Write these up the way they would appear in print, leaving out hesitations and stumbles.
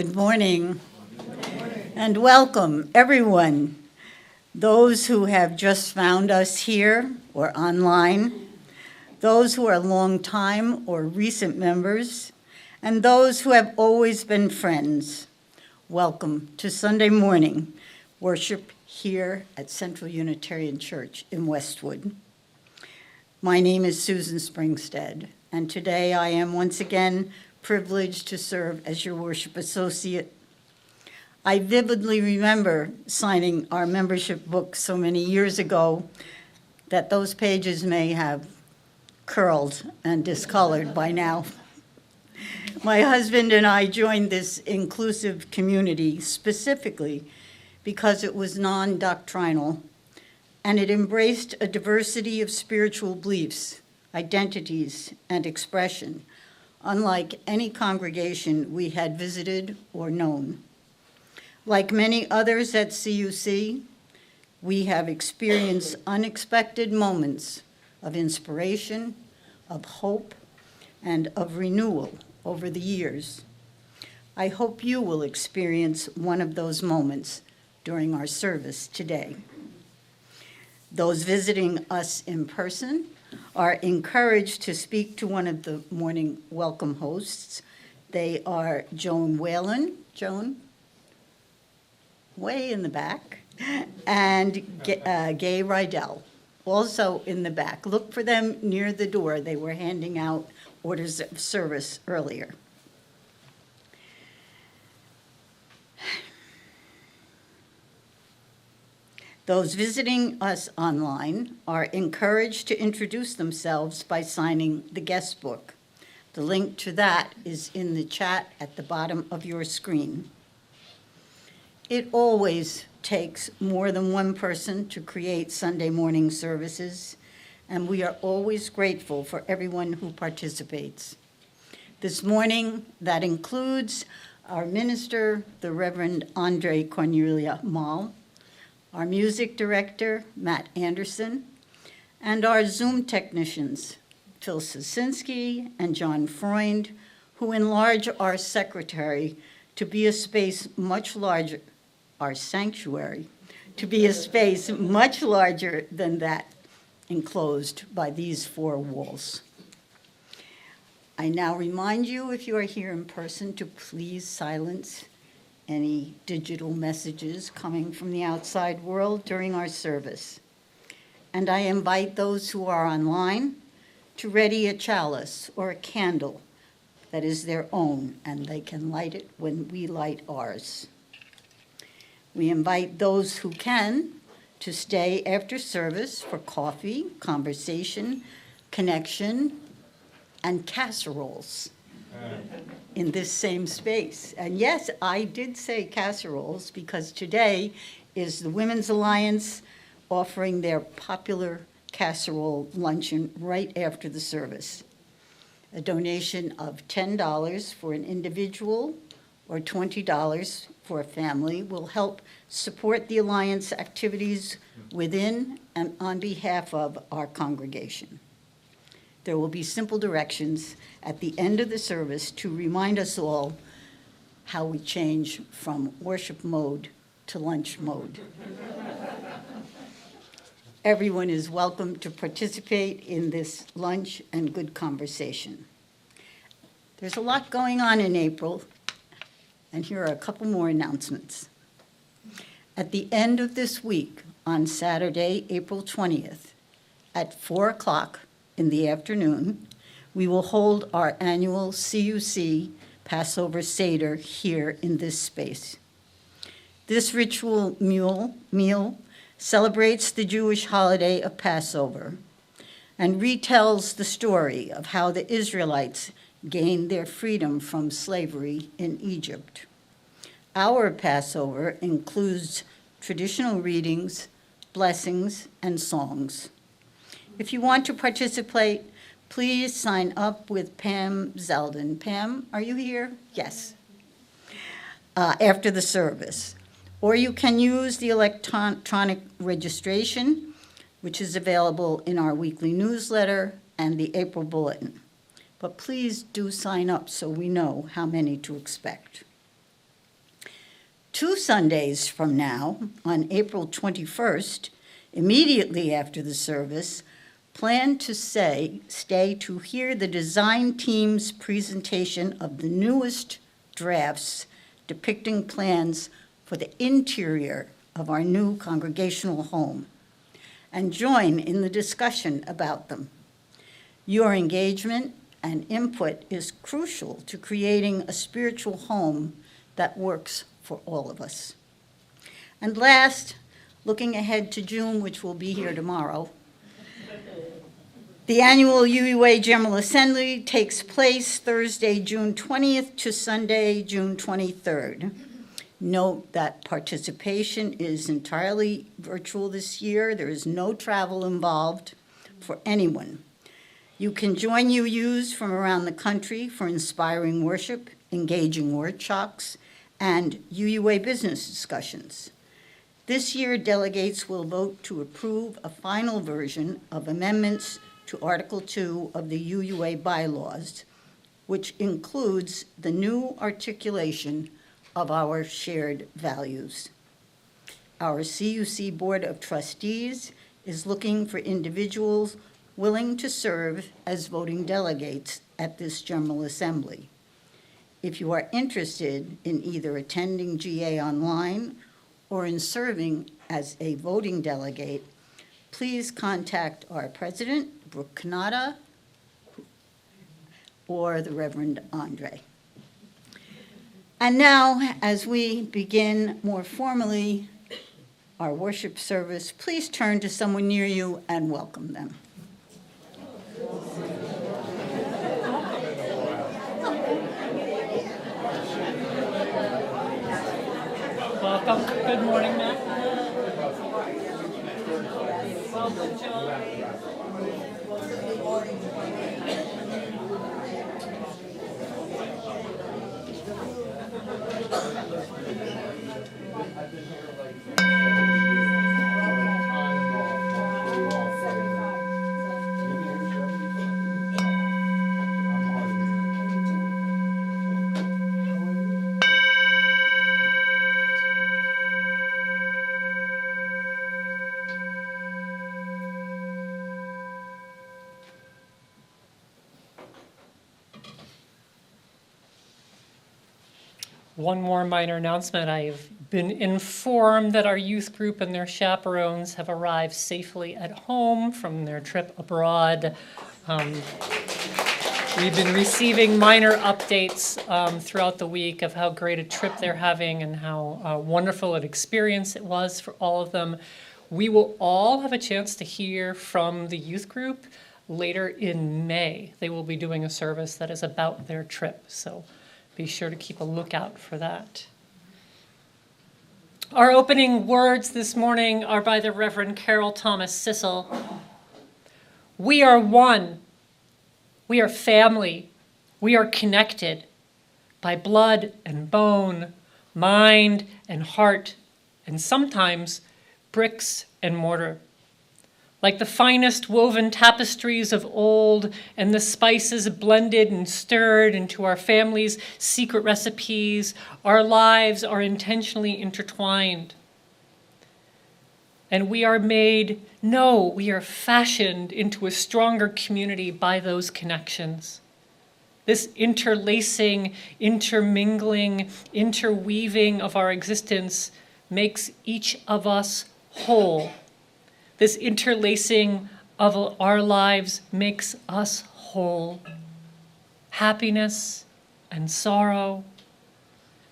Good morning, and welcome, everyone. Those who have just found us here or online, those who are long-time or recent members, and those who have always been friends. Welcome to Sunday morning worship here at Central Unitarian Church in Westwood. My name is Susan Springstead, and today I am once again privileged to serve as your worship associate. I vividly remember signing our membership book so many years ago that those pages may have curled and discolored by now. My husband and I joined this inclusive community specifically because it was non-doctrinal and it embraced a diversity of spiritual beliefs, identities, and expression, unlike any congregation we had visited or known. Like many others at CUC, we have experienced unexpected moments of inspiration, of hope, and of renewal over the years. I hope you will experience one of those moments during our service today. Those visiting us in person are encouraged to speak to one of the morning welcome hosts. They are Joan Whalen, Joan, way in the back, and Gay Rydell, also in the back. Look for them near the door. They were handing out orders of service earlier. Those visiting us online are encouraged to introduce themselves by signing the guest book. The link to that is in the chat at the bottom of your screen. It always takes more than one person to create Sunday morning services, and we are always grateful for everyone who participates. This morning, that includes our minister, the Reverend Andrée Cornelia, our music director, Matt Anderson, and our Zoom technicians, Phil Sosinsky and John Freund, who enlarge our secretary to be a space much larger, our sanctuary, to be a space much larger than that enclosed by these four walls. I now remind you, if you are here in person, to please silence any digital messages coming from the outside world during our service. And I invite those who are online to ready a chalice or a candle that is their own, and they can light it when we light ours. We invite those who can to stay after service for coffee, conversation, connection, and casseroles in this same space. And yes, I did say casseroles because today is the Women's Alliance offering their popular casserole luncheon right after the service. A donation of $10 for an individual or $20 for a family will help support the Alliance activities within and on behalf of our congregation. There will be simple directions at the end of the service to remind us all how we change from worship mode to lunch mode. Everyone is welcome to participate in this lunch and good conversation. There's a lot going on in April, and here are a couple more announcements. At the end of this week, on Saturday, April 20th, at 4 o'clock in the afternoon, we will hold our annual CUC Passover Seder here in this space. This ritual meal celebrates the Jewish holiday of Passover and retells the story of how the Israelites gained their freedom from slavery in Egypt. Our Passover includes traditional readings, blessings, and songs. If you want to participate, please sign up with Pam Zeldin. Pam, are you here? Yes. After the service. Or you can use the electronic registration, which is available in our weekly newsletter and the April bulletin. But please do sign up so we know how many to expect. 2 Sundays from now, on April 21st, immediately after the service, plan to stay to hear the design team's presentation of the newest drafts depicting plans for the interior of our new congregational home, and join in the discussion about them. Your engagement and input is crucial to creating a spiritual home that works for all of us. And last, looking ahead to June, which will be here tomorrow, the annual UUA General Assembly takes place Thursday, June 20th to Sunday, June 23rd. Note that participation is entirely virtual this year. There is no travel involved for anyone. You can join UUs from around the country for inspiring worship, engaging workshops, and UUA business discussions. This year, delegates will vote to approve a final version of amendments to Article 2 of the UUA bylaws, which includes the new articulation of our shared values. Our CUC Board of Trustees is looking for individuals willing to serve as voting delegates at this General Assembly. If you are interested in either attending GA online or in serving as a voting delegate, please contact our president, Brooke Kanata, or the Reverend Andrée. And now, as we begin more formally our worship service, please turn to someone near you and welcome them. Welcome. Good morning, Matt. Welcome, John. One more minor announcement. I've been informed that our youth group and their chaperones have arrived safely at home from their trip abroad. We've been receiving minor updates throughout the week of how great a trip they're having and how wonderful an experience it was for all of them. We will all have a chance to hear from the youth group later in May. They will be doing a service that is about their trip, so be sure to keep a lookout for that. Our opening words this morning are by the Reverend Carol Thomas Sissel. We are one. We are family. We are connected by blood and bone, mind and heart, and sometimes bricks and mortar. Like the finest woven tapestries of old and the spices blended and stirred into our family's secret recipes, our lives are intentionally intertwined. And we are we are fashioned into a stronger community by those connections. This interlacing, intermingling, interweaving of our existence makes each of us whole. This interlacing of our lives makes us whole. Happiness and sorrow.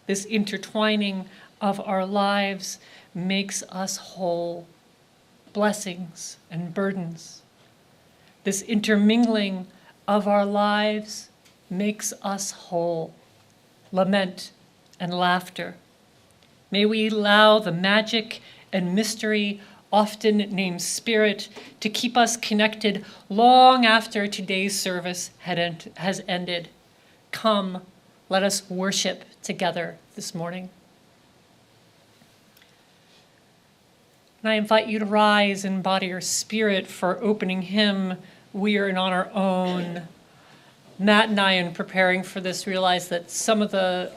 This intertwining of our lives makes us whole. Blessings and burdens. This intermingling of our lives makes us whole. Lament and laughter. May we allow the magic and mystery, often named Spirit, to keep us connected long after today's service has ended. Come, let us worship together this morning. And I invite you to rise in body or spirit for opening hymn, We Are Not Our Own. Matt and I, in preparing for this, realized that some of the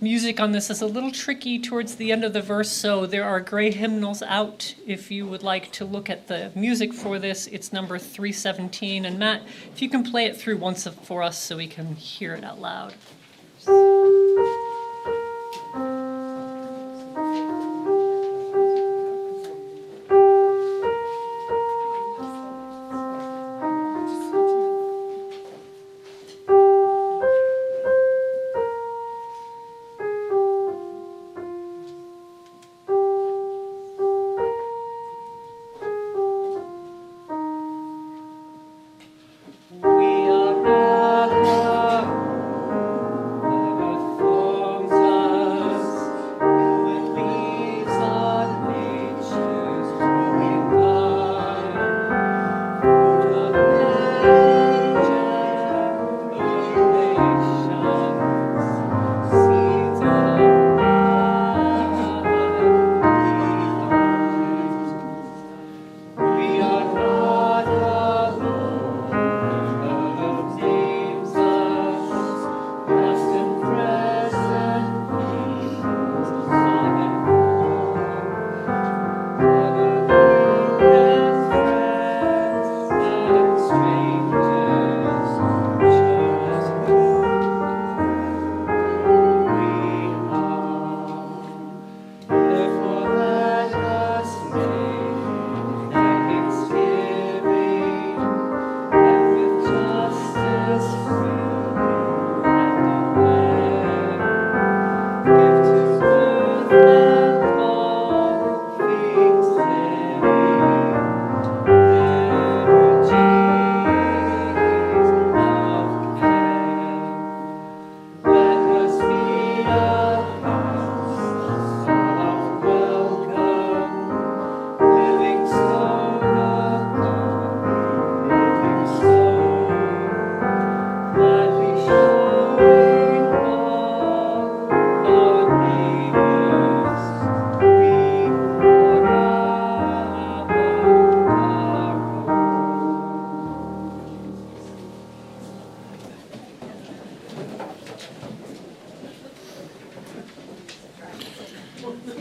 music on this is a little tricky towards the end of the verse, so there are gray hymnals out if you would like to look at the music for this. It's number 317. And Matt, if you can play it through once for us so we can hear it out loud.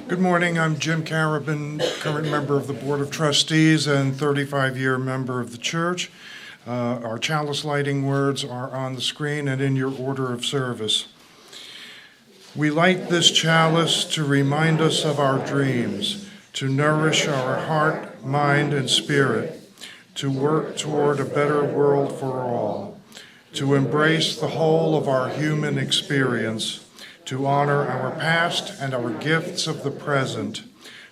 Good morning. I'm Jim Carabin, current member of the Board of Trustees and 35-year member of the church. Our chalice lighting words are on the screen and in your order of service. We light this chalice to remind us of our dreams, to nourish our heart, mind, and spirit, to work toward a better world for all, to embrace the whole of our human experience, to honor our past and our gifts of the present,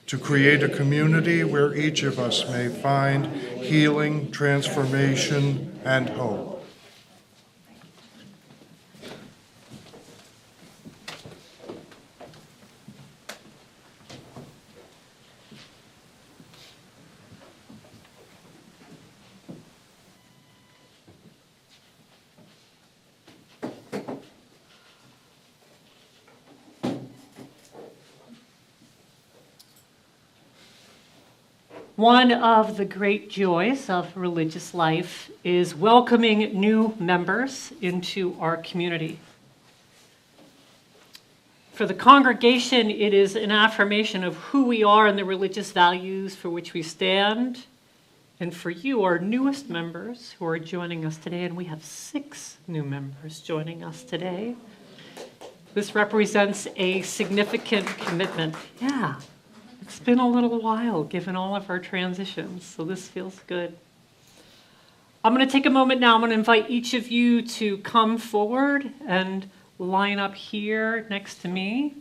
to create a community where each of us may find healing, transformation, and hope. One of the great joys of religious life is welcoming new members into our community. For the congregation, it is an affirmation of who we are and the religious values for which we stand. And for you, our newest members who are joining us today, and we have 6 new members joining us today, this represents a significant commitment. Yeah. It's been a little while, given all of our transitions, so this feels good. I'm going to take a moment now. I'm going to invite each of you to come forward and line up here next to me.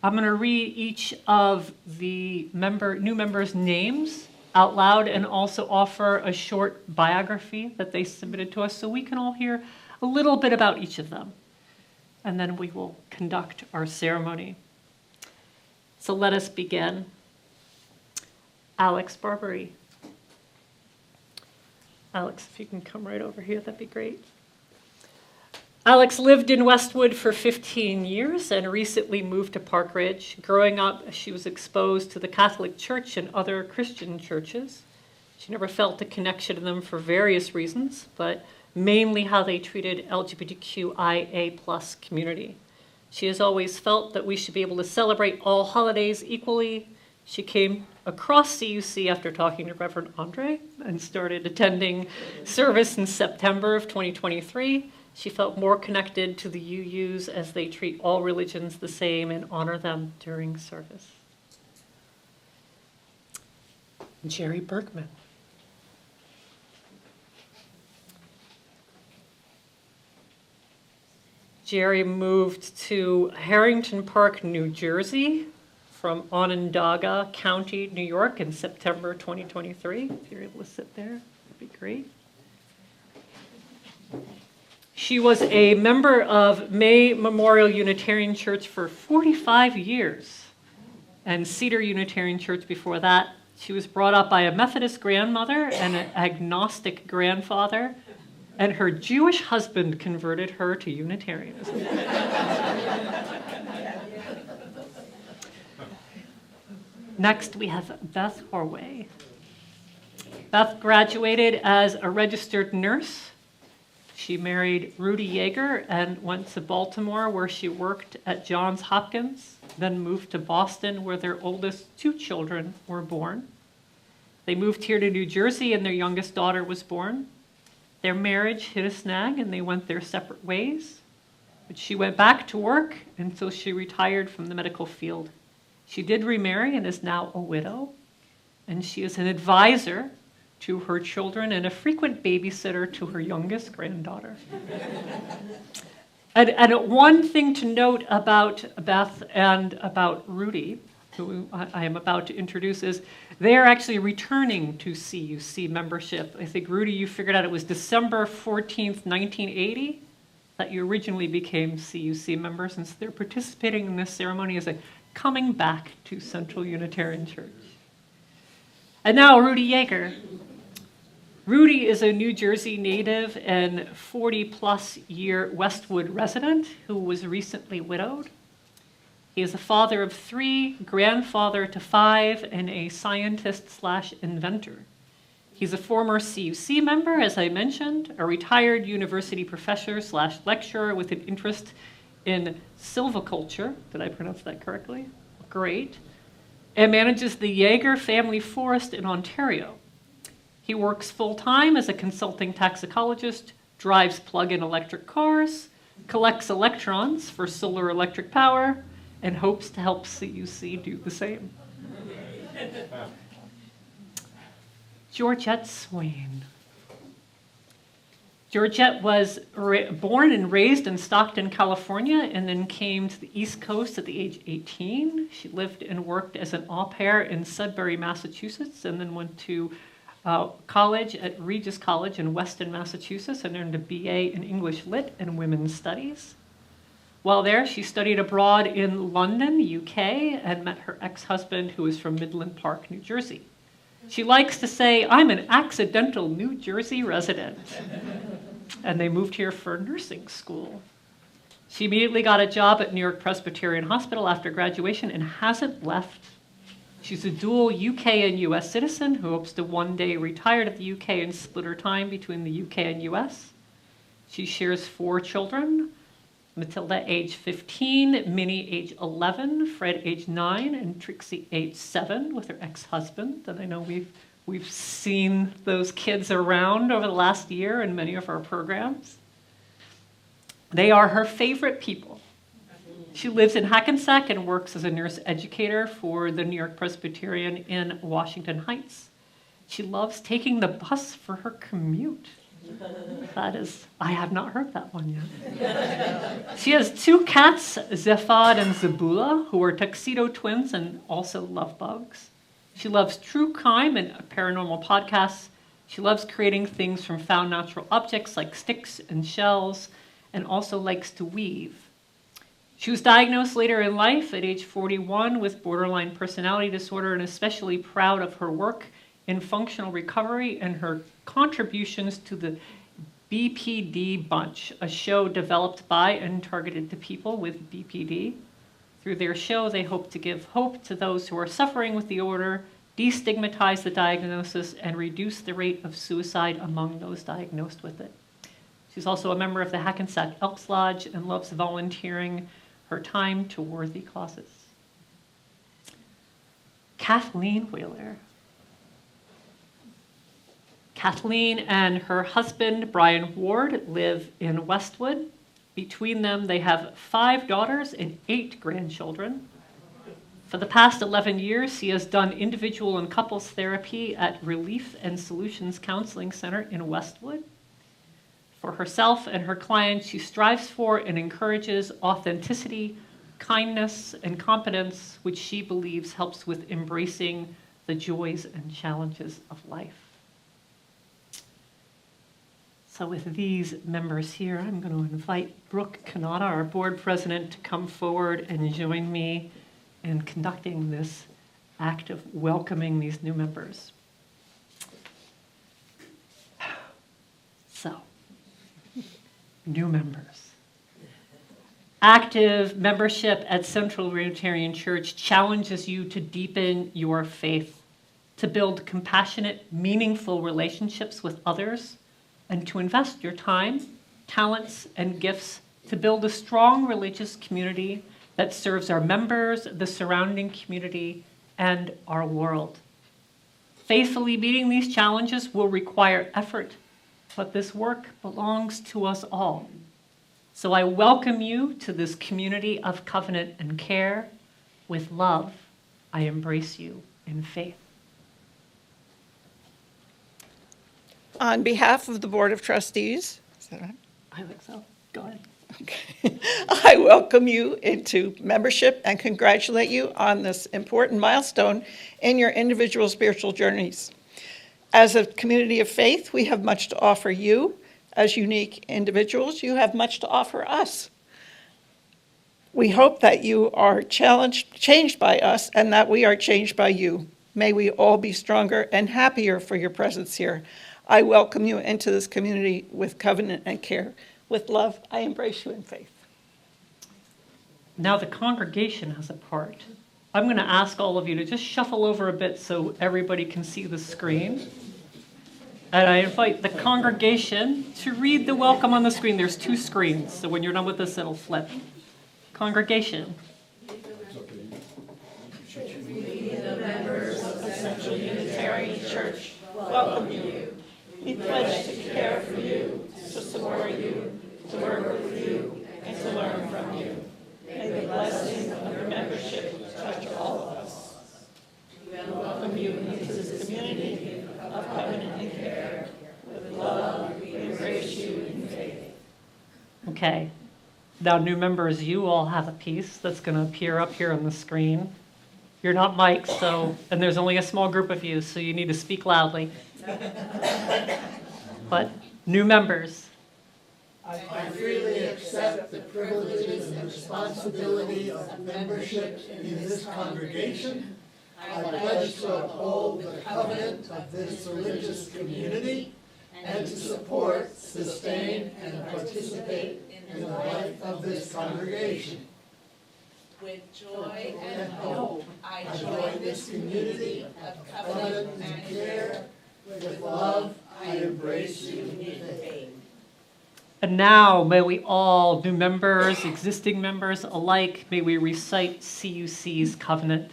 I'm going to read each of the new members' names out loud and also offer a short biography that they submitted to us so we can all hear a little bit about each of them. And then we will conduct our ceremony. So let us begin. Alex Barbary. Alex, if you can come right over here, that'd be great. Alex lived in Westwood for 15 years and recently moved to Park Ridge. Growing up, she was exposed to the Catholic Church and other Christian churches. She never felt a connection to them for various reasons, but mainly how they treated LGBTQIA+ community. She has always felt that we should be able to celebrate all holidays equally. She came across CUC after talking to Reverend Andrée and started attending service in September of 2023. She felt more connected to the UUs as they treat all religions the same and honor them during service. Jerry Bergman. Jerry moved to Harrington Park, New Jersey from Onondaga County, New York in September 2023. If you're able to sit there, that'd be great. She was a member of May Memorial Unitarian Church for 45 years and Cedar Unitarian Church before that. She was brought up by a Methodist grandmother and an agnostic grandfather, and her Jewish husband converted her to Unitarianism. Next, we have Beth Horway. Beth graduated as a registered nurse. She married Rudy Yeager and went to Baltimore, where she worked at Johns Hopkins, then moved to Boston, where their oldest 2 children were born. They moved here to New Jersey, and their youngest daughter was born. Their marriage hit a snag, and they went their separate ways. But she went back to work until she retired from the medical field. She did remarry and is now a widow, and she is an advisor to her children and a frequent babysitter to her youngest granddaughter. And one thing to note about Beth and about Rudy, who I am about to introduce, is they are actually returning to CUC membership. I think, Rudy, you figured out it was December 14th, 1980, that you originally became CUC members, and so they're participating in this ceremony as a coming back to Central Unitarian Church. And now Rudy Yeager. Rudy is a New Jersey native and 40-plus year Westwood resident who was recently widowed. He is a father of 3, grandfather to 5, and a scientist/inventor. He's a former CUC member, as I mentioned, a retired university professor/lecturer with an interest in silviculture. Did I pronounce that correctly? Great. And manages the Yeager Family Forest in Ontario. He works full-time as a consulting toxicologist, drives plug-in electric cars, collects electrons for solar electric power, and hopes to help CUC do the same. Georgette Swain. Georgette was born and raised in Stockton, California, and then came to the East Coast at the age of 18. She lived and worked as an au pair in Sudbury, Massachusetts, and then went to college at Regis College in Weston, Massachusetts, and earned a BA in English Lit and Women's Studies. While there, she studied abroad in London, UK, and met her ex-husband, who is from Midland Park, New Jersey. She likes to say, "I'm an accidental New Jersey resident." And they moved here for nursing school. She immediately got a job at New York Presbyterian Hospital after graduation and hasn't left. She's a dual UK and US citizen who hopes to one day retire to the UK and split her time between the UK and US. She shares 4 children, Matilda, age 15, Minnie, age 11, Fred, age 9, and Trixie, age 7, with her ex-husband. And I know we've seen those kids around over the last year in many of our programs. They are her favorite people. She lives in Hackensack and works as a nurse educator for the New York Presbyterian in Washington Heights. She loves taking the bus for her commute. That is, I have not heard that one yet. She has 2 cats, Zephod and Zabula, who are tuxedo twins and also love bugs. She loves true crime and paranormal podcasts. She loves creating things from found natural objects like sticks and shells, and also likes to weave. She was diagnosed later in life at age 41 with borderline personality disorder, and especially proud of her work in functional recovery and her contributions to the BPD Bunch, a show developed by and targeted to people with BPD. Through their show, they hope to give hope to those who are suffering with the disorder, destigmatize the diagnosis, and reduce the rate of suicide among those diagnosed with it. She's also a member of the Hackensack Elks Lodge and loves volunteering her time to worthy causes. Kathleen Wheeler. Kathleen and her husband, Brian Ward, live in Westwood. Between them, they have 5 daughters and 8 grandchildren. For the past 11 years, she has done individual and couples therapy at Relief and Solutions Counseling Center in Westwood. For herself and her clients, she strives for and encourages authenticity, kindness, and competence, which she believes helps with embracing the joys and challenges of life. So with these members here, I'm going to invite Brooke Kanata, our board president, to come forward and join me in conducting this act of welcoming these new members. So, new members. Active membership at Central Unitarian Church challenges you to deepen your faith, to build compassionate, meaningful relationships with others, and to invest your time, talents, and gifts to build a strong religious community that serves our members, the surrounding community, and our world. Faithfully meeting these challenges will require effort, but this work belongs to us all. So I welcome you to this community of covenant and care. With love, I embrace you in faith. On behalf of the Board of Trustees, is that right? I think so. Go ahead. Okay. I welcome you into membership and congratulate you on this important milestone in your individual spiritual journeys. As a community of faith, we have much to offer you. As unique individuals, you have much to offer us. We hope that you are changed by us, and that we are changed by you. May we all be stronger and happier for your presence here. I welcome you into this community with covenant and care. With love, I embrace you in faith. Now the congregation has a part. I'm going to ask all of you to just shuffle over a bit so everybody can see the screen. And I invite the congregation to read the welcome on the screen. There's 2 screens, so when you're done with this, it'll flip. Congregation. We, the members of the Central Unitarian Church, welcome you. We pledge to care for you, to support you, to work with you, and to learn from you. May the blessing of your membership touch all of us. We welcome you into this community of covenant and care. With love, we embrace you in faith. Okay. Now, new members, you all have a piece that's going to appear up here on the screen. You're not mic'd, and there's only a small group of you, so you need to speak loudly. But new members. I freely accept the privileges and responsibilities of membership in this congregation. I pledge to uphold the covenant of this religious community and to support, sustain, and participate in the life of this congregation. With joy and hope, I join this community of covenant and care. With love, I embrace you in faith. And now, may we all, new members, existing members alike, may we recite CUC's covenant.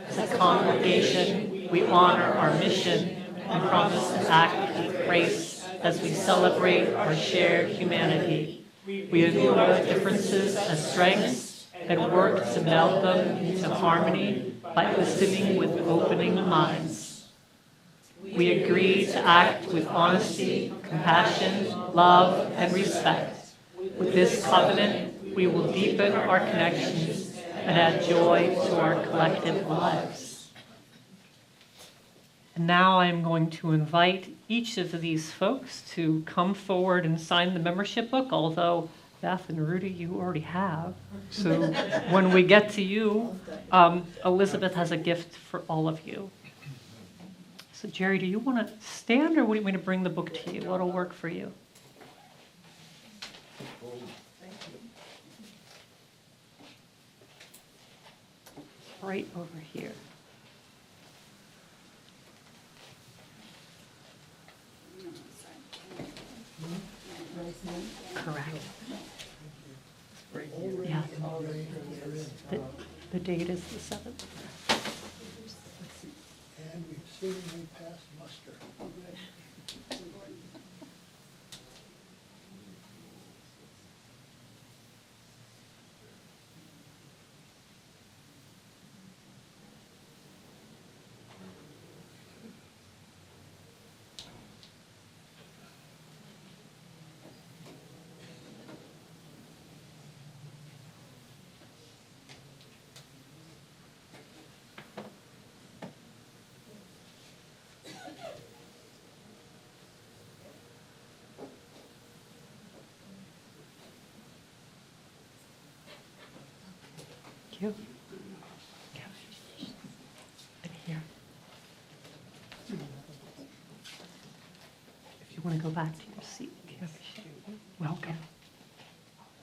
As a congregation, we honor our mission and promise to act with grace as we celebrate our shared humanity. We endure differences as strengths and work to meld them into harmony by listening with opening minds. We agree to act with honesty, compassion, love, and respect. With this covenant, we will deepen our connections and add joy to our collective lives. And now I'm going to invite each of these folks to come forward and sign the membership book, although Beth and Rudy, you already have. So when we get to you, Elizabeth has a gift for all of you. So Jerry, do you want to stand or do you want me to bring the book to you? What'll work for you? Right over here. the date is the 7th. And we've seemingly passed muster. Thank you. And here. If you want to go back to your seat. Welcome.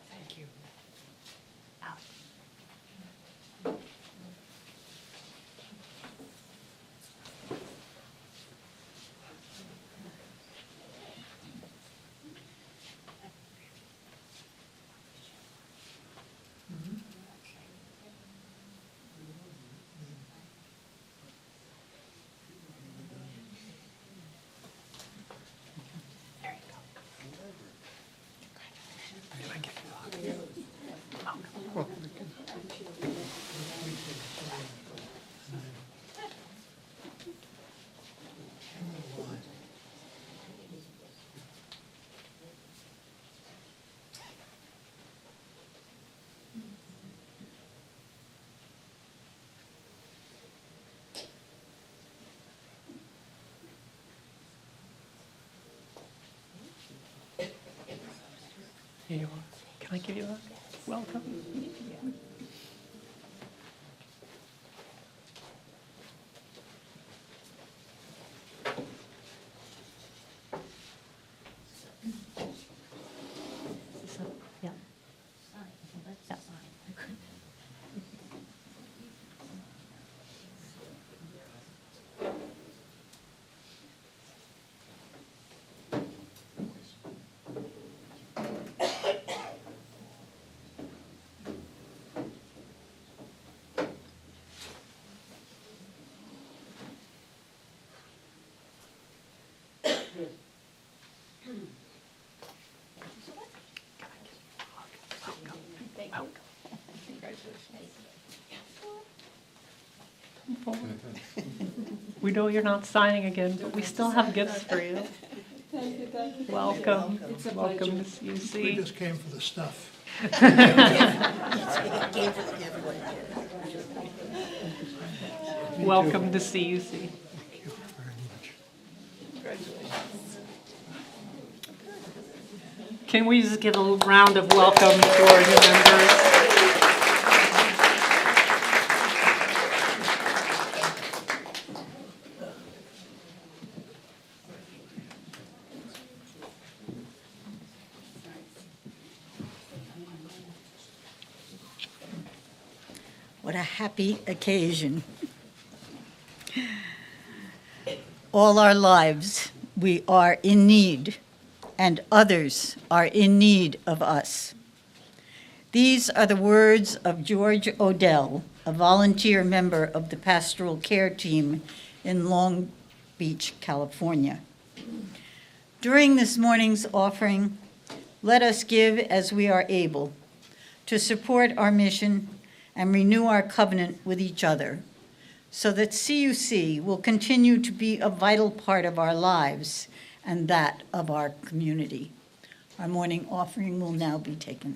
Thank you. Out. There you go. Can I get you a hug? Here you are. Can I give you a hug? Welcome. Yeah. Yeah. We know you're not signing again, but we still have gifts for you. Welcome. Welcome to We CUC. just came for the stuff. Welcome to CUC. Thank you very much. Can we just give a round of welcome to our new members? What a happy occasion. All our lives, we are in need, and others are in need of us. These are the words of George Odell, a volunteer member of the pastoral care team in Long Beach, California. During this morning's offering, let us give as we are able to support our mission and renew our covenant with each other, so that CUC will continue to be a vital part of our lives and that of our community. Our morning offering will now be taken.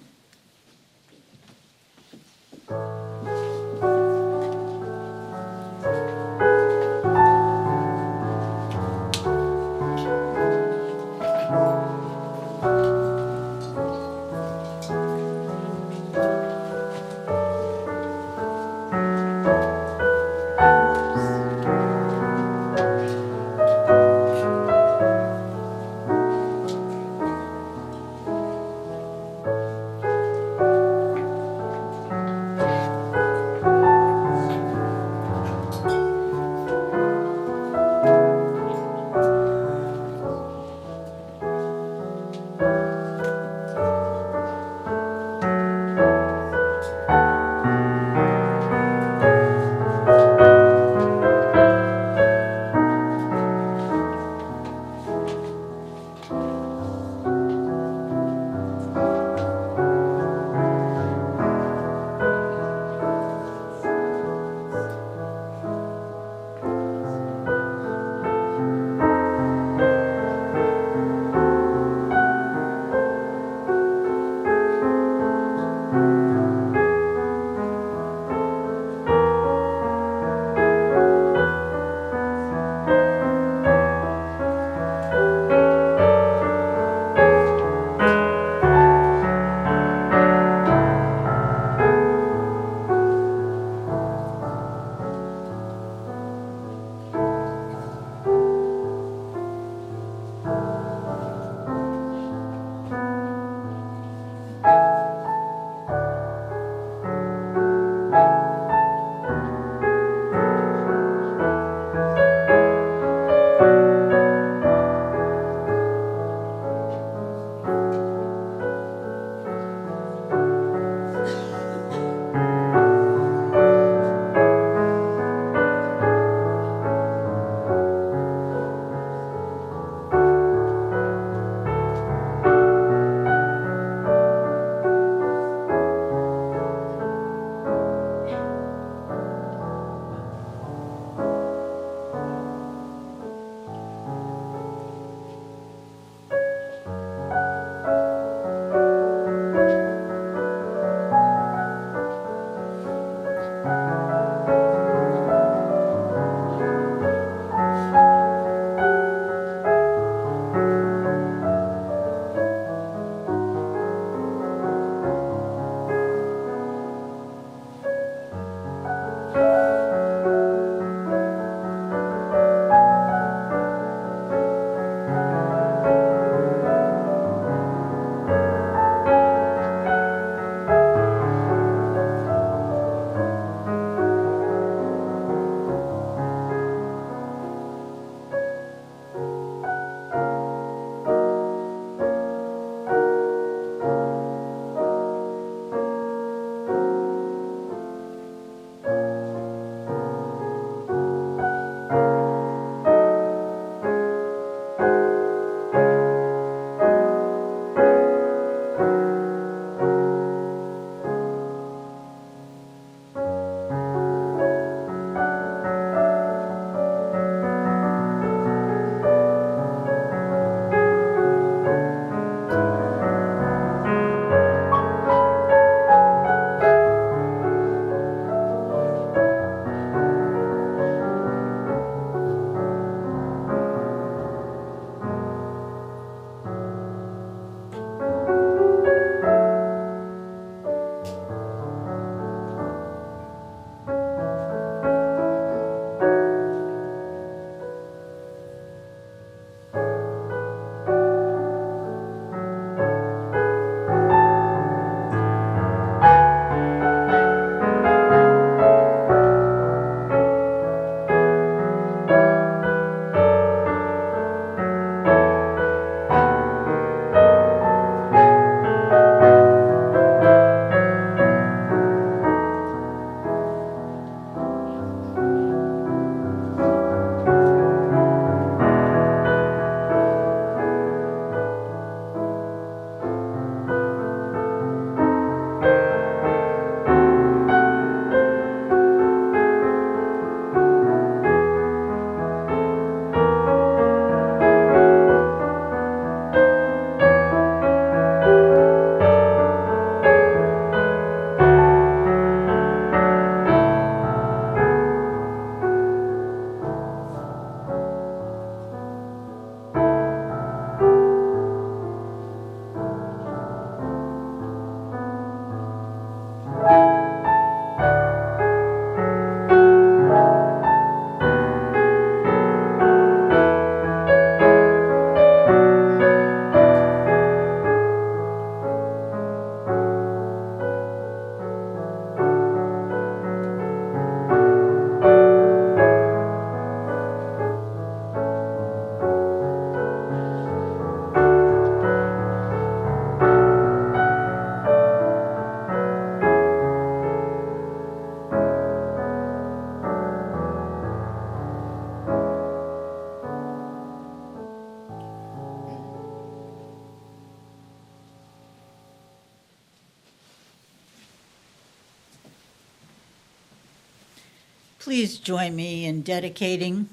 Please join me in dedicating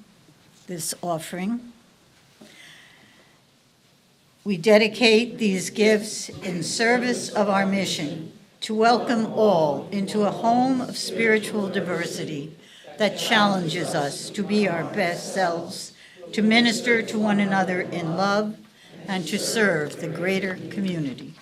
this offering. We dedicate these gifts in service of our mission to welcome all into a home of spiritual diversity that challenges us to be our best selves, to minister to one another in love, and to serve the greater community.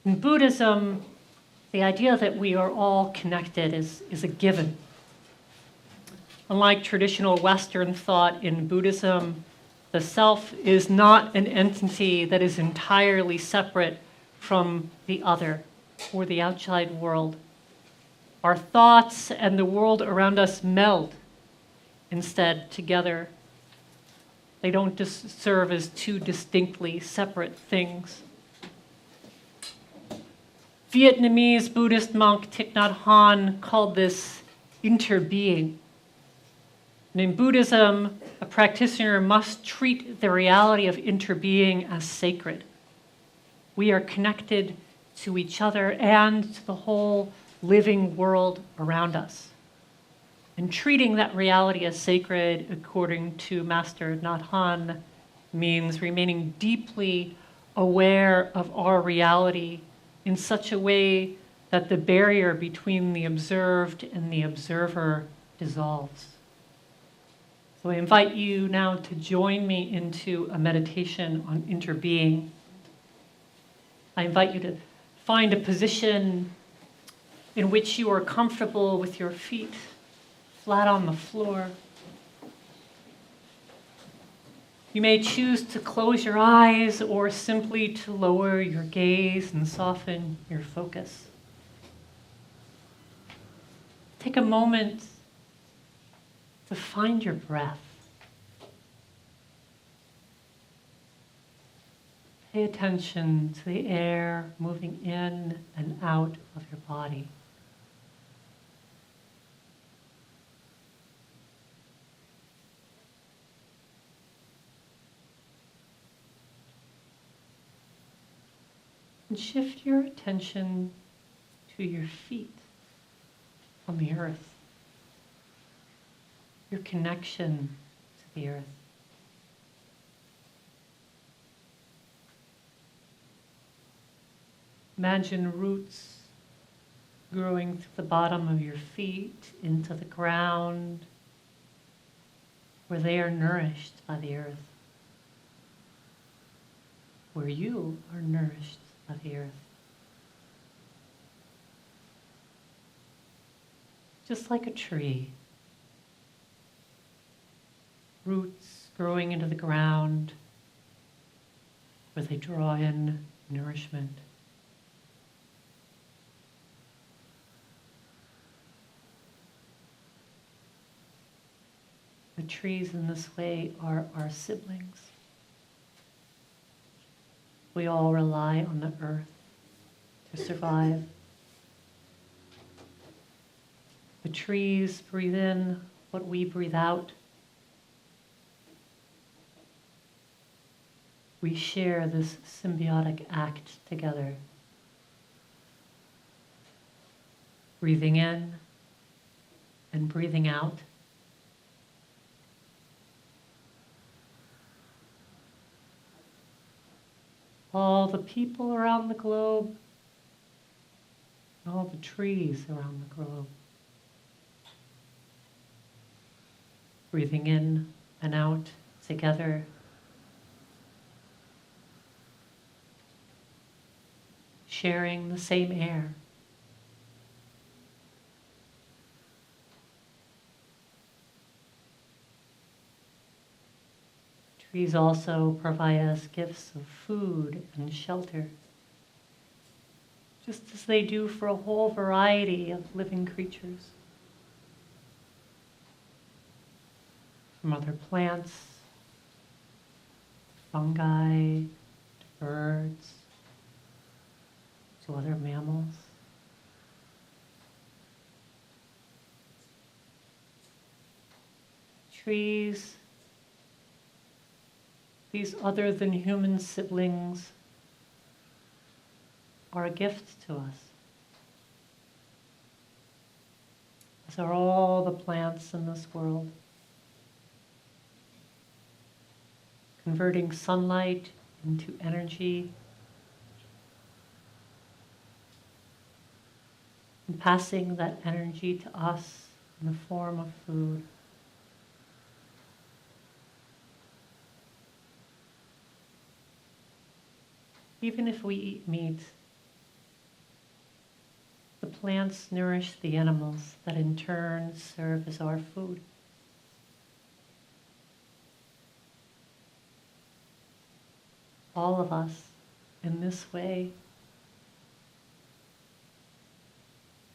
In Buddhism, the idea that we are all connected is a given. Unlike traditional Western thought in Buddhism, the self is not an entity that is entirely separate from the other or the outside world. Our thoughts and the world around us meld instead together. They don't just serve as two distinctly separate things. Vietnamese Buddhist monk Thich Nhat Hanh called this interbeing. And in Buddhism, a practitioner must treat the reality of interbeing as sacred. We are connected to each other and to the whole living world around us. And treating that reality as sacred, according to Master Nhat Hanh, means remaining deeply aware of our reality in such a way that the barrier between the observed and the observer dissolves. So I invite you now to join me into a meditation on interbeing. I invite you to find a position in which you are comfortable with your feet flat on the floor. You may choose to close your eyes or simply to lower your gaze and soften your focus. Take a moment to find your breath. Pay attention to the air moving in and out of your body. And shift your attention to your feet on the earth, your connection to the earth. Imagine roots growing through the bottom of your feet into the ground, where they are nourished by the earth, where you are nourished by the earth. Just like a tree, roots growing into the ground, where they draw in nourishment. The trees in this way are our siblings. We all rely on the earth to survive. The trees breathe in what we breathe out. We share this symbiotic act together. Breathing in and breathing out. All the people around the globe, all the trees around the globe. Breathing in and out together. Sharing the same air. Trees also provide us gifts of food and shelter, just as they do for a whole variety of living creatures. From other plants, fungi, to birds, to other mammals. trees, these other than human siblings, are a gift to us, as are all the plants in this world. Converting sunlight into energy and passing that energy to us in the form of food. Even if we eat meat, the plants nourish the animals that in turn serve as our food. All of us, in this way,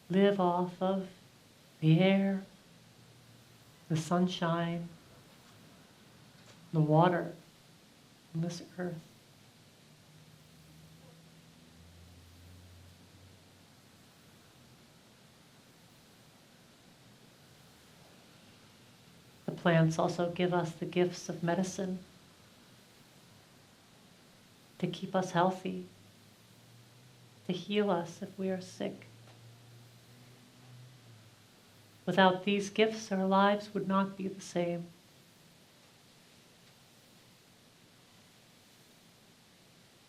live off of the air, the sunshine, the water on this earth. The plants also give us the gifts of medicine to keep us healthy, to heal us if we are sick. Without these gifts, our lives would not be the same.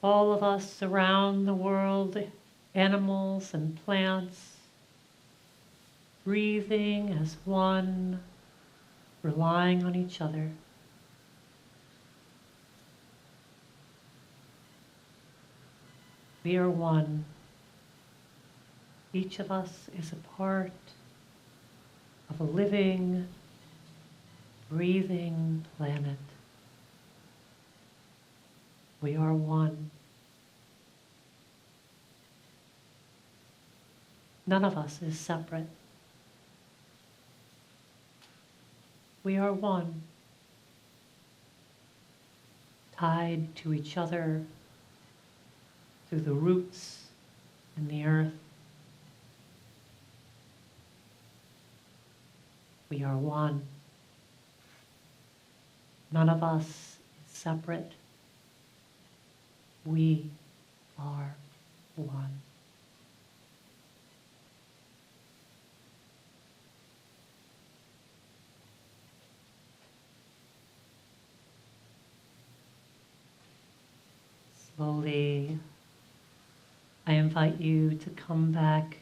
All of us around the world, animals and plants, breathing as one, relying on each other. We are one. Each of us is a part of a living, breathing planet. We are one. None of us is separate. We are one, tied to each other through the roots in the earth. We are one. None of us is separate. We are one. Slowly, I invite you to come back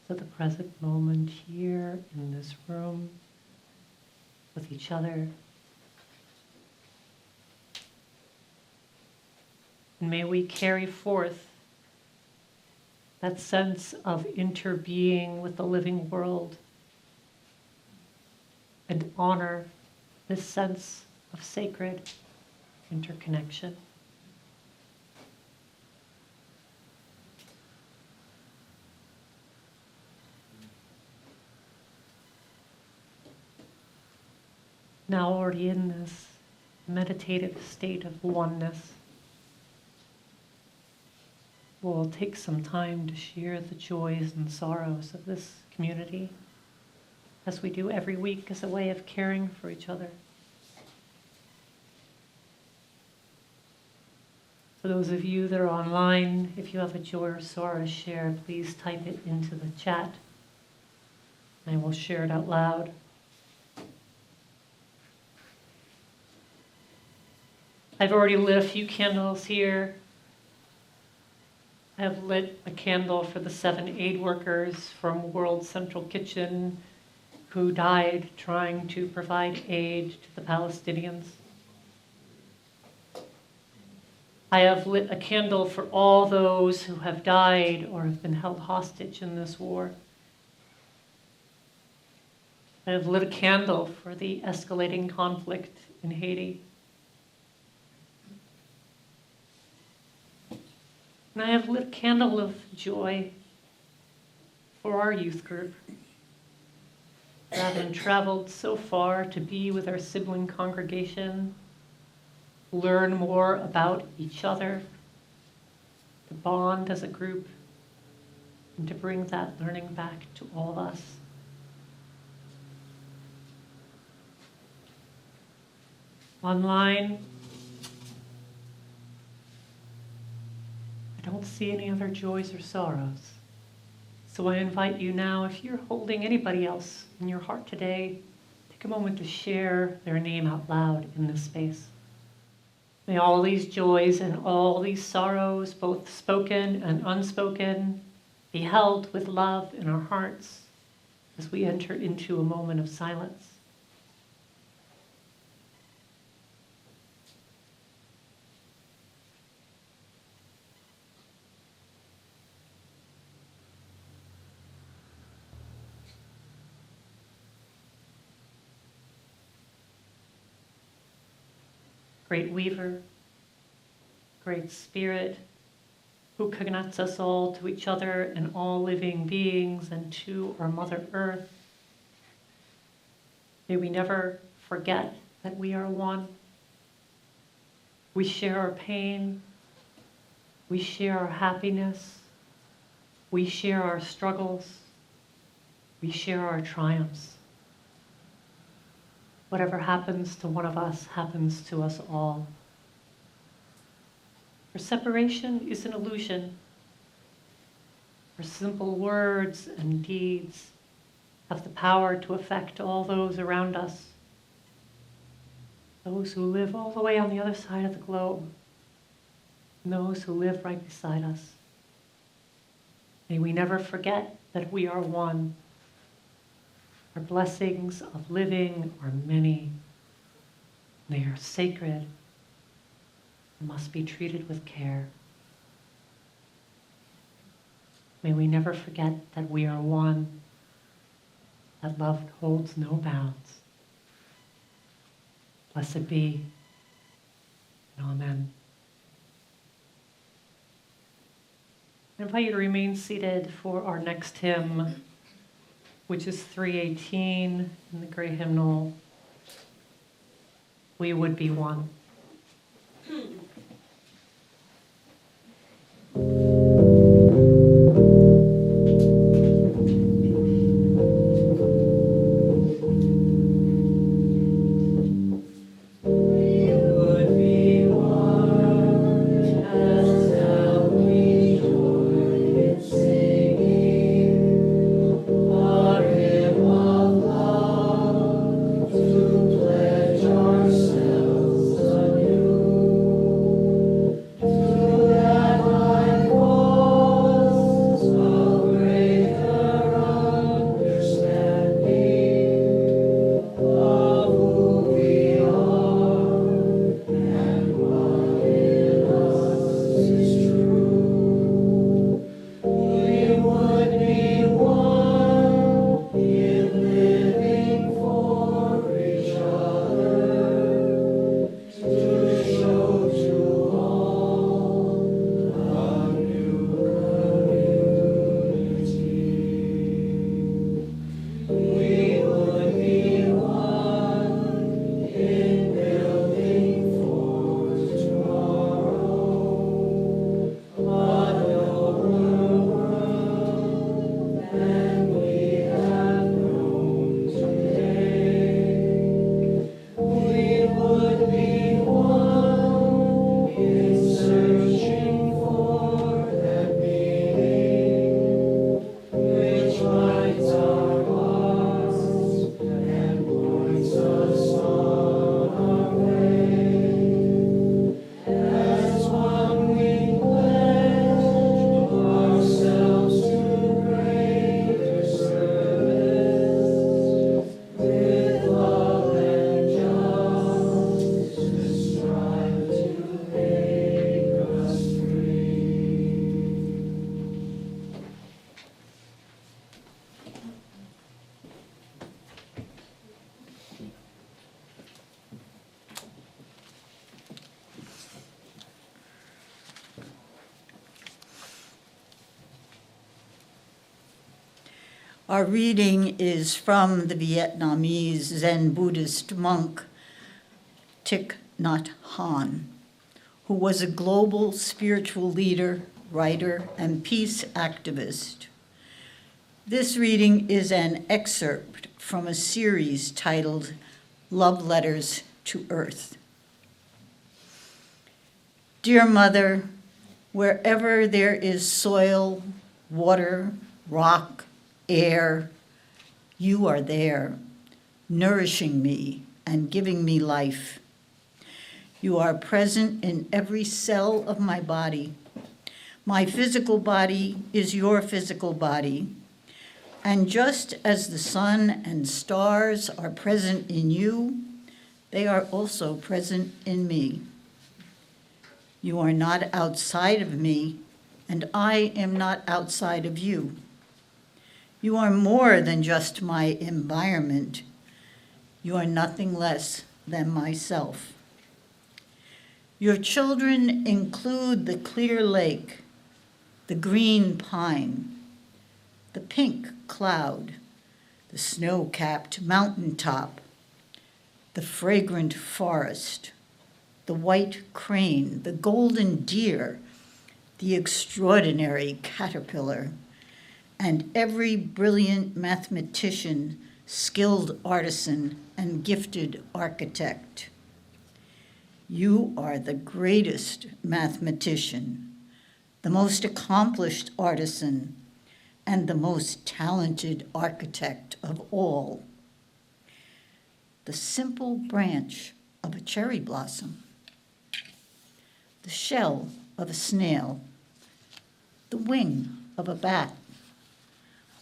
to the present moment here in this room with each other. And may we carry forth that sense of interbeing with the living world and honor this sense of sacred interconnection. Now already in this meditative state of oneness, we'll take some time to share the joys and sorrows of this community, as we do every week as a way of caring for each other. For those of you that are online, if you have a joy or sorrow to share, please type it into the chat, and I will share it out loud. I've already lit a few candles here. I have lit a candle for the 7 aid workers from World Central Kitchen who died trying to provide aid to the Palestinians. I have lit a candle for all those who have died or have been held hostage in this war. I have lit a candle for the escalating conflict in Haiti. And I have lit a candle of joy for our youth group, having traveled so far to be with our sibling congregation, learn more about each other, to bond as a group, and to bring that learning back to all of us. Online, I don't see any other joys or sorrows. So I invite you now, if you're holding anybody else in your heart today, take a moment to share their name out loud in this space. May all these joys and all these sorrows, both spoken and unspoken, be held with love in our hearts as we enter into a moment of silence. Great Weaver, Great Spirit, who connects us all to each other and all living beings and to our Mother Earth. May we never forget that we are one. We share our pain. We share our happiness. We share our struggles. We share our triumphs. Whatever happens to one of us happens to us all. For separation is an illusion. For simple words and deeds have the power to affect all those around us, those who live all the way on the other side of the globe, and those who live right beside us. May we never forget that we are one. Our blessings of living are many. They are sacred and must be treated with care. May we never forget that we are one, that love holds no bounds. Blessed be, and amen. I invite you to remain seated for our next hymn, which is 318 in the gray hymnal, We Would Be One. Our reading is from the Vietnamese Zen Buddhist monk Thich Nhat Hanh, who was a global spiritual leader, writer, and peace activist. This reading is an excerpt from a series titled Love Letters to Earth. Dear Mother, wherever there is soil, water, rock, air, you are there, nourishing me and giving me life. You are present in every cell of my body. My physical body is your physical body. And just as the sun and stars are present in you, they are also present in me. You are not outside of me, and I am not outside of you. You are more than just my environment. You are nothing less than myself. Your children include the clear lake, the green pine, the pink cloud, the snow-capped mountaintop, the fragrant forest, the white crane, the golden deer, the extraordinary caterpillar, and every brilliant mathematician, skilled artisan, and gifted architect. You are the greatest mathematician, the most accomplished artisan, and the most talented architect of all. The simple branch of a cherry blossom, the shell of a snail, the wing of a bat,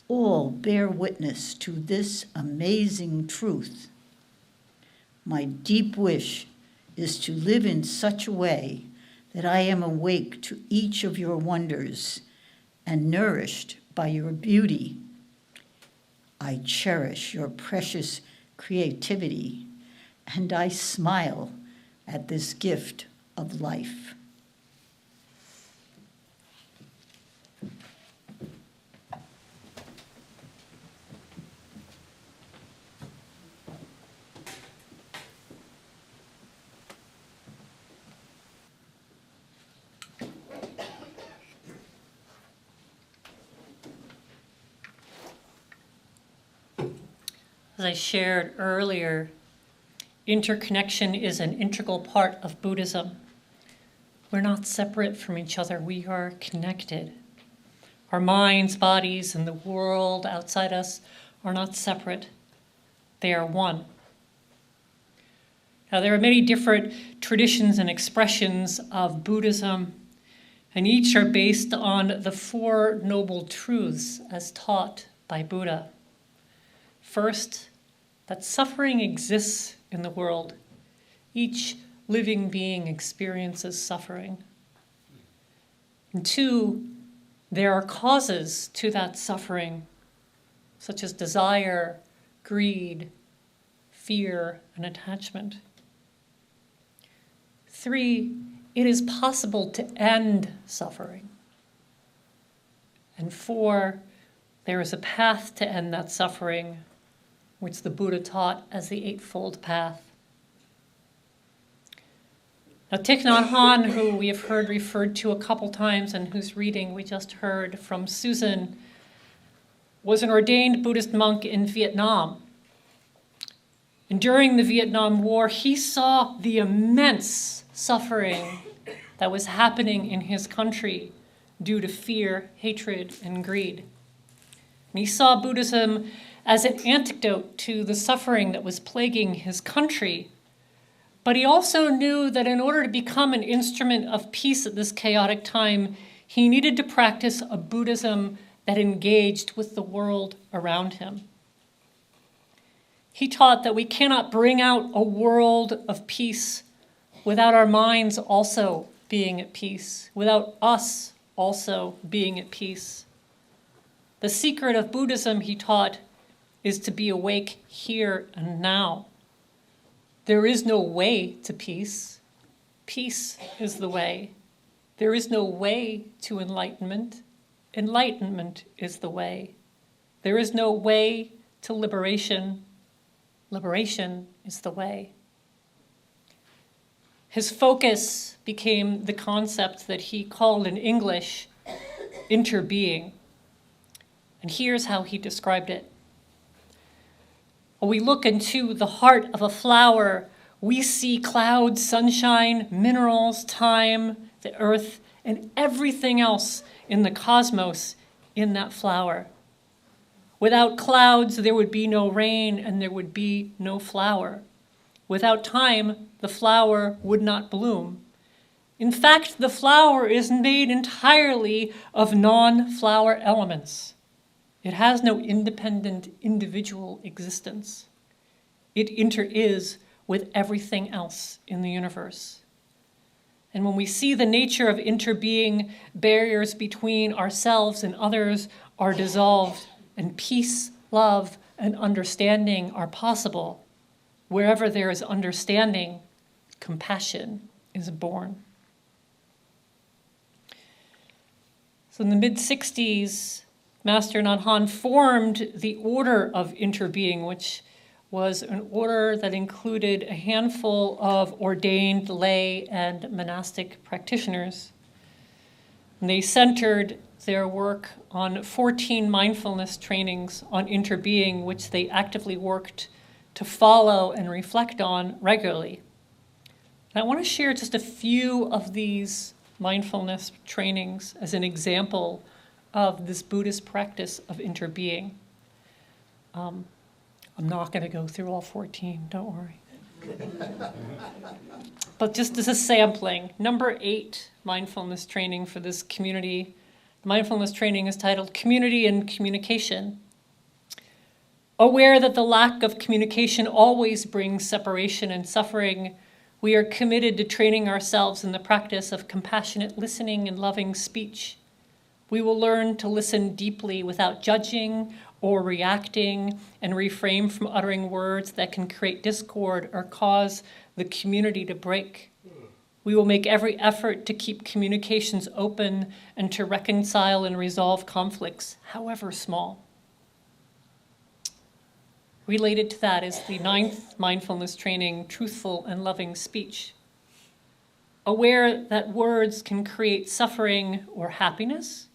all bear witness to this amazing truth. My deep wish is to live in such a way that I am awake to each of your wonders and nourished by your beauty. I cherish your precious creativity, and I smile at this gift of life. As I shared earlier, interconnection is an integral part of Buddhism. We're not separate from each other, we are connected. Our minds, bodies, and the world outside us are not separate, they are one. Now, there are many different traditions and expressions of Buddhism, and each are based on the Four Noble Truths as taught by Buddha. First, that suffering exists in the world. Each living being experiences suffering. And two, there are causes to that suffering, such as desire, greed, fear, and attachment. Three, it is possible to end suffering. And four, there is a path to end that suffering, which the Buddha taught as the Eightfold Path. Now, Thich Nhat Hanh, who we have heard referred to a couple times and whose reading we just heard from Susan, was an ordained Buddhist monk in Vietnam. And during the Vietnam War, he saw the immense suffering that was happening in his country due to fear, hatred, and greed. And he saw Buddhism as an antidote to the suffering that was plaguing his country. But he also knew that in order to become an instrument of peace at this chaotic time, he needed to practice a Buddhism that engaged with the world around him. He taught that we cannot bring out a world of peace without our minds also being at peace, without us also being at peace. The secret of Buddhism, he taught, is to be awake here and now. There is no way to peace. Peace is the way. There is no way to enlightenment. Enlightenment is the way. There is no way to liberation. Liberation is the way. His focus became the concept that he called in English interbeing. And here's how he described it. When we look into the heart of a flower, we see clouds, sunshine, minerals, time, the earth, and everything else in the cosmos in that flower. Without clouds, there would be no rain and there would be no flower. Without time, the flower would not bloom. In fact, the flower is made entirely of non-flower elements. It has no independent individual existence. It inter-is with everything else in the universe. And when we see the nature of interbeing, barriers between ourselves and others are dissolved, and peace, love, and understanding are possible. Wherever there is understanding, compassion is born. So in the mid-60s, Master Nhat Hanh formed the Order of Interbeing, which was an order that included a handful of ordained lay and monastic practitioners. And they centered their work on 14 mindfulness trainings on interbeing, which they actively worked to follow and reflect on regularly. And I want to share just a few of these mindfulness trainings as an example of this Buddhist practice of interbeing. I'm not going to go through all 14, don't worry. But just as a sampling, number 8 mindfulness training for this community. The mindfulness training is titled Community and Communication. Aware that the lack of communication always brings separation and suffering, we are committed to training ourselves in the practice of compassionate listening and loving speech. We will learn to listen deeply without judging or reacting and refrain from uttering words that can create discord or cause the community to break. We will make every effort to keep communications open and to reconcile and resolve conflicts, however small. Related to that is the 9th mindfulness training, Truthful and Loving Speech. Aware that words can create suffering or happiness,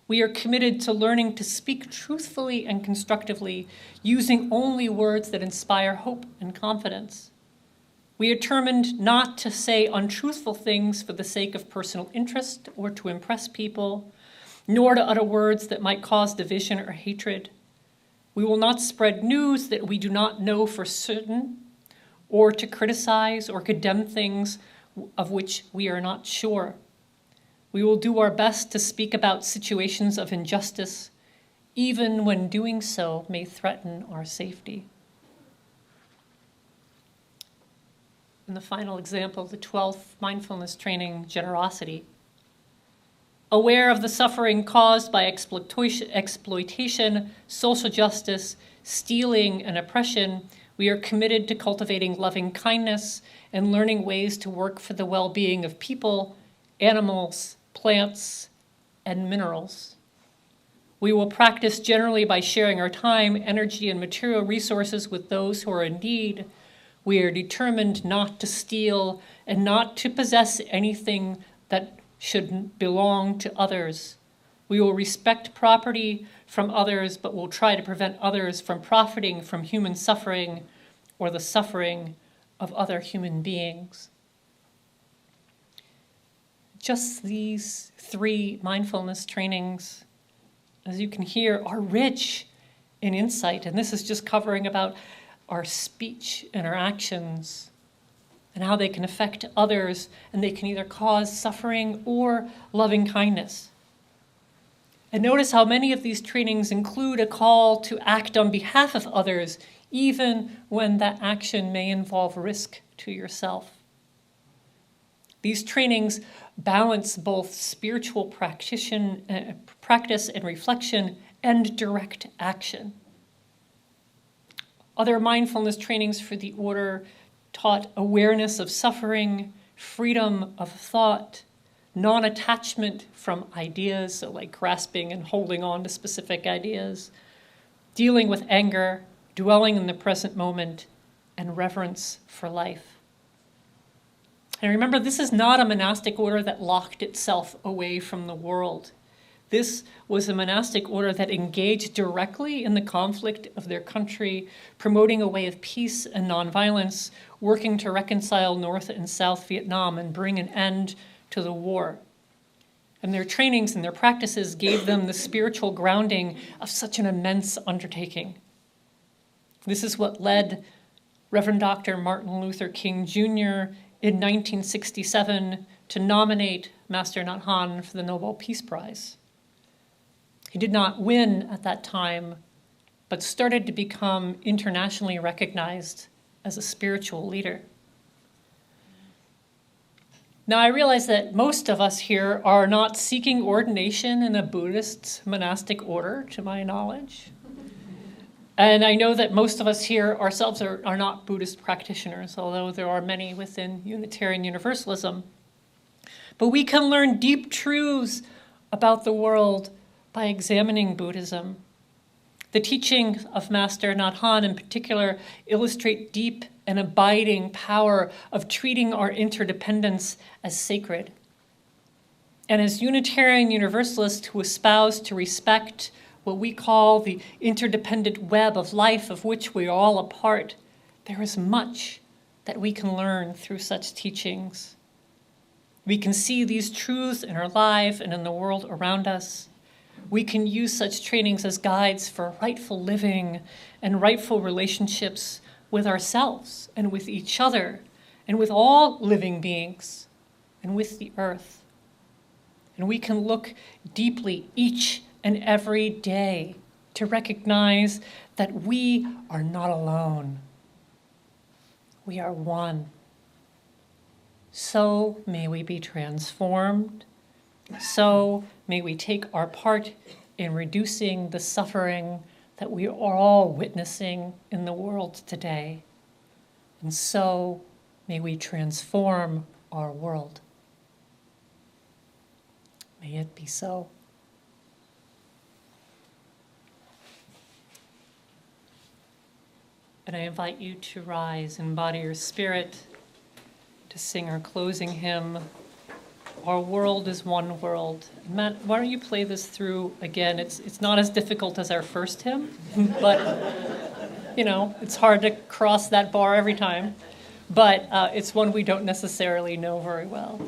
we are committed to learning to speak truthfully and constructively, using only words that inspire hope and confidence. We are determined not to say untruthful things for the sake of personal interest or to impress people, nor to utter words that might cause division or hatred. We will not spread news that we do not know for certain, or to criticize or condemn things of which we are not sure. We will do our best to speak about situations of injustice, even when doing so may threaten our safety. And the final example, the 12th mindfulness training, Generosity. Aware of the suffering caused by exploitation, social justice, stealing, and oppression, we are committed to cultivating loving kindness and learning ways to work for the well-being of people, animals, plants, and minerals. We will practice generally by sharing our time, energy, and material resources with those who are in need. We are determined not to steal and not to possess anything that should belong to others. We will respect property from others, but will try to prevent others from profiting from human suffering or the suffering of other human beings. Just these 3 mindfulness trainings, as you can hear, are rich in insight. And this is just covering about our speech and our actions and how they can affect others, and they can either cause suffering or loving kindness. And notice how many of these trainings include a call to act on behalf of others, even when that action may involve risk to yourself. These trainings balance both spiritual practice and reflection and direct action. Other mindfulness trainings for the order taught awareness of suffering, freedom of thought, non-attachment from ideas, so like grasping and holding on to specific ideas, dealing with anger, dwelling in the present moment, and reverence for life. And remember, this is not a monastic order that locked itself away from the world. This was a monastic order that engaged directly in the conflict of their country, promoting a way of peace and nonviolence, working to reconcile North and South Vietnam and bring an end to the war. And their trainings and their practices gave them the spiritual grounding of such an immense undertaking. This is what led Reverend Dr. Martin Luther King Jr. in 1967 to nominate Master Nhat Hanh for the Nobel Peace Prize. He did not win at that time, but started to become internationally recognized as a spiritual leader. Now, I realize that most of us here are not seeking ordination in a Buddhist monastic order, to my knowledge. And I know that most of us here ourselves are not Buddhist practitioners, although there are many within Unitarian Universalism. But we can learn deep truths about the world by examining Buddhism. The teachings of Master Nhat Hanh in particular illustrate deep and abiding power of treating our interdependence as sacred. And as Unitarian Universalists who espouse to respect what we call the interdependent web of life of which we are all a part, there is much that we can learn through such teachings. We can see these truths in our life and in the world around us. We can use such trainings as guides for rightful living and rightful relationships with ourselves and with each other and with all living beings and with the earth. And we can look deeply each and every day to recognize that we are not alone. We are one. So may we be transformed. So may we take our part in reducing the suffering that we are all witnessing in the world today. And so may we transform our world. May it be so. And I invite you to rise and embody your spirit to sing our closing hymn, Our World is One World. Matt, why don't you play this through again? It's not as difficult as our first hymn, but it's hard to cross that bar every time. But it's one we don't necessarily know very well.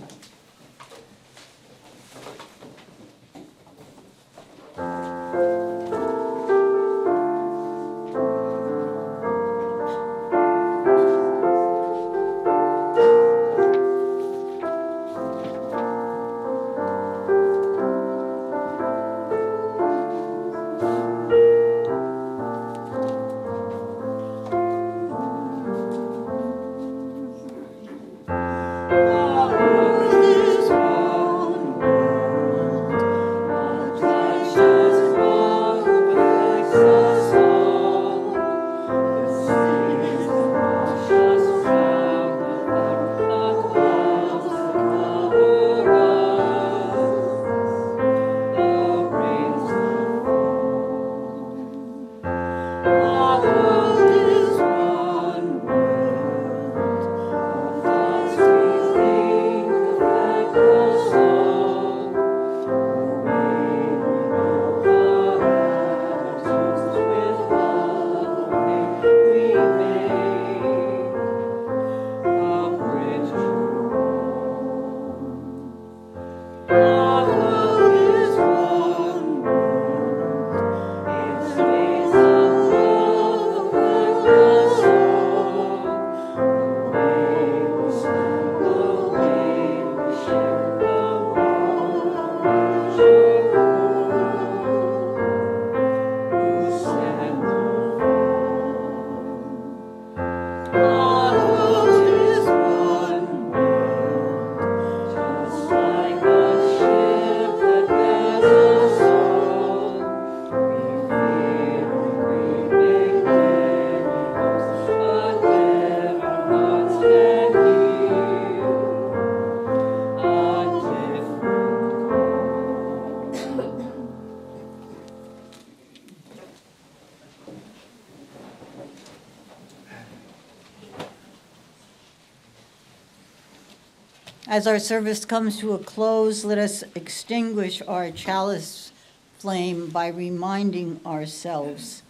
As our service comes to a close, let us extinguish our chalice flame by reminding ourselves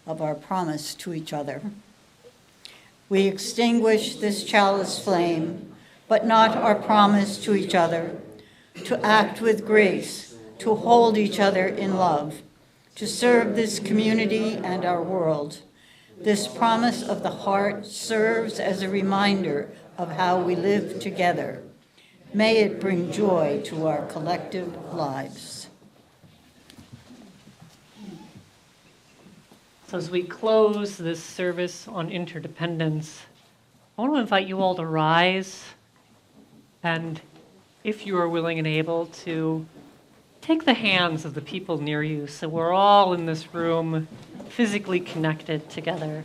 of our promise to each other. We extinguish this chalice flame but not our promise to each other, to act with grace, to hold each other in love, to serve this community and our world. This promise of the heart serves as a reminder of how we live together. May it bring joy to our collective lives. So as we close this service on interdependence, I want to invite you all to rise and, if you are willing and able, to take the hands of the people near you so we're all in this room physically connected together.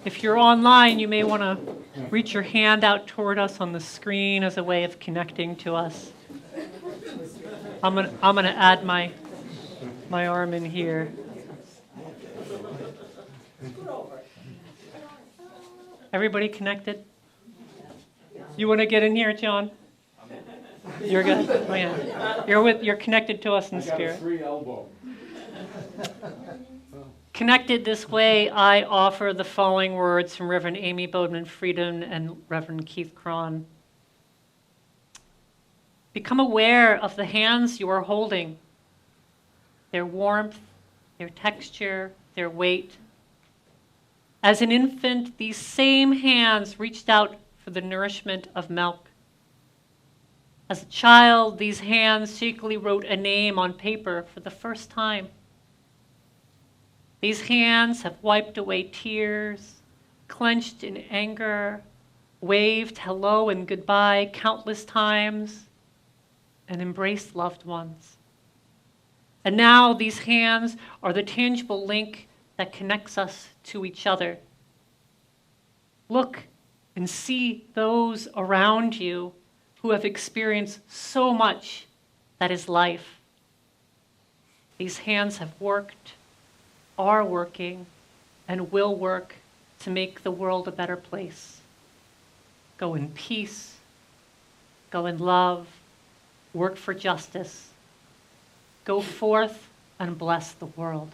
If you're online, you may want to reach your hand out toward us on the screen as a way of connecting to us. I'm gonna add my arm in here. Everybody connected? You want to get in here, John? You're good. Oh, yeah. You're connected to us in spirit. Free elbow. Connected this way, I offer the following words from Reverend Amy Bodeman Frieden and Reverend Keith Cron. Become aware of the hands you are holding, their warmth, their texture, their weight. As an infant, these same hands reached out for the nourishment of milk. As a child, these hands secretly wrote a name on paper for the first time. These hands have wiped away tears, clenched in anger, waved hello and goodbye countless times, and embraced loved ones. And now these hands are the tangible link that connects us to each other. Look and see those around you who have experienced so much that is life. These hands have worked, are working, and will work to make the world a better place. Go in peace, go in love, work for justice. Go forth and bless the world.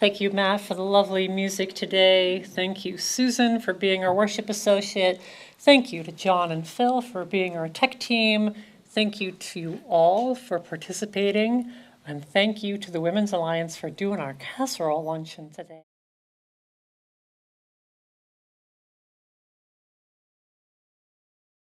Thank you, Matt, for the lovely music today. Thank you, Susan, for being our worship associate. Thank you to John and Phil for being our tech team. Thank you to you all for participating. And thank you to the Women's Alliance for doing our casserole luncheon today.